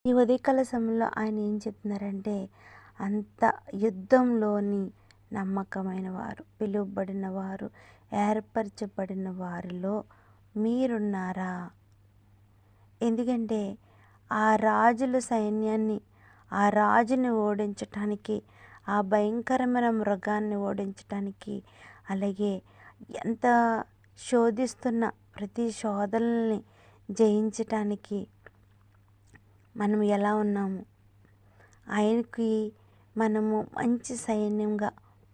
ఈ ఉదయకాల సమయంలో ఆయన ఏం చెప్తున్నారంటే, అంత యుద్ధంలోని నమ్మకమైన వారు, పిలువబడిన వారు, ఏర్పరచబడిన వారిలో మీరున్నారా? ఎందుకంటే ఆ రాజుల సైన్యాన్ని, ఆ రాజుని ఓడించటానికి, ఆ భయంకరమైన మృగాన్ని ఓడించటానికి, అలాగే ఎంత శోధిస్తున్న ప్రతి శోధనల్ని జయించటానికి మనం ఎలా ఉన్నాము? ఆయనకి మనము మంచి సైన్యంగా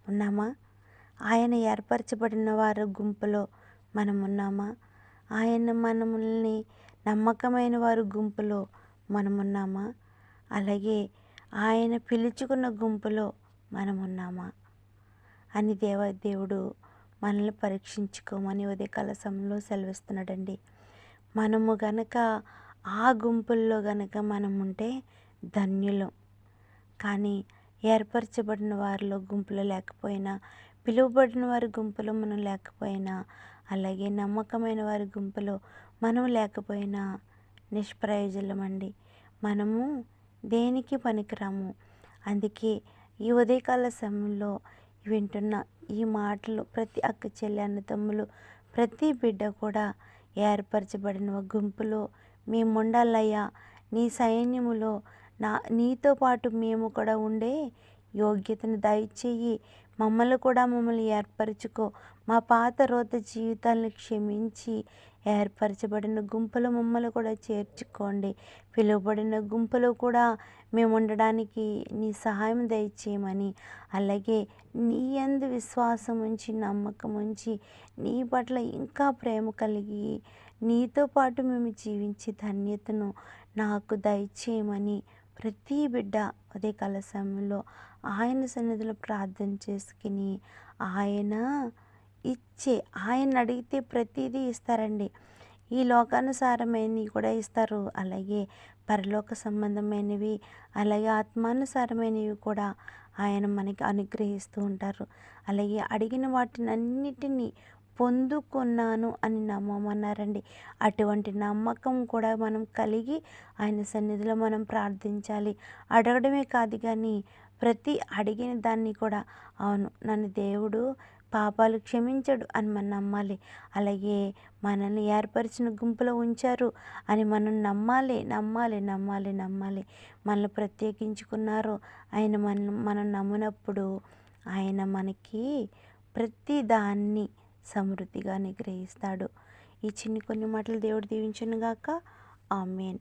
ఉన్నామా? ఆయన ఏర్పరచబడిన వారి గుంపులో మనం ఉన్నామా? ఆయన మనల్ని నమ్మకమైన వారి గుంపులో మనమున్నామా? అలాగే ఆయన పిలుచుకున్న గుంపులో మనమున్నామా అని దేవుడు మనల్ని పరీక్షించుకోమని ఉదయకాల సమయంలో సెలవిస్తున్నాడండి. మనము గనక ఆ గుంపుల్లో గనక మనం ఉంటే ధన్యులం. కానీ ఏర్పరచబడిన వారిలో గుంపులో లేకపోయినా, పిలువబడిన వారి గుంపులో మనం లేకపోయినా, అలాగే నమ్మకమైన వారి గుంపులో మనం లేకపోయినా నిష్ప్రయోజనమండి. మనము దేనికి పనికిరాము. అందుకే ఈ ఉదయకాల సమయంలో వింటున్న ఈ మాటలు ప్రతి అక్క చెల్లి అన్నదమ్ములు, ప్రతి బిడ్డ కూడా ఏర్పరచబడిన గుంపులో మేముండాలయ్యా, నీ సైన్యములో నీతో పాటు మేము కూడా ఉండే యోగ్యతను దయచేయి. మమ్మల్ని ఏర్పరచుకో. మా పాత రోత జీవితాలను క్షమించి ఏర్పరచబడిన గుంపులో మమ్మల్ని కూడా చేర్చుకోండి. పిలువబడిన గుంపులో కూడా మేము ఉండడానికి నీ సహాయం దయచేయమని, అలాగే నీ యందు విశ్వాసం ఉంచి, నమ్మకం ఉంచి, నీ పట్ల ఇంకా ప్రేమ కలిగి నీతో పాటు మేము జీవించే ధన్యతను నాకు దయచేయమని ప్రతి బిడ్డ ఉదయకాల సమయంలో ఆయన సన్నిధిలో ప్రార్థన చేసుకుని, ఆయన ఆయన అడిగితే ప్రతిదీ ఇస్తారండి. ఈ లోకానుసారమైనవి కూడా ఇస్తారు, అలాగే పరలోక సంబంధమైనవి, అలాగే ఆత్మానుసారమైనవి కూడా ఆయన మనకి అనుగ్రహిస్తూ ఉంటారు. అలాగే అడిగిన వాటిని అన్నిటినీ పొందుకున్నాను అని నమ్మమన్నారండి. అటువంటి నమ్మకం కూడా మనం కలిగి ఆయన సన్నిధిలో మనం ప్రార్థించాలి. అడగడమే కాదు కానీ ప్రతి అడిగిన దాన్ని కూడా అవును నన్ను దేవుడు పాపాలు క్షమించడు అని మనం నమ్మాలి. అలాగే మనల్ని ఏర్పరిచిన గుంపులో ఉంచారు అని మనం నమ్మాలి. మనల్ని ప్రత్యేకించుకున్నారు ఆయన మనం నమ్మినప్పుడు ఆయన మనకి ప్రతి దాన్ని సమృద్ధిగా అనుగ్రహిస్తాడు. ఈ కొన్ని మాటలు దేవుడు దీవించునుగాక. ఆమేన్.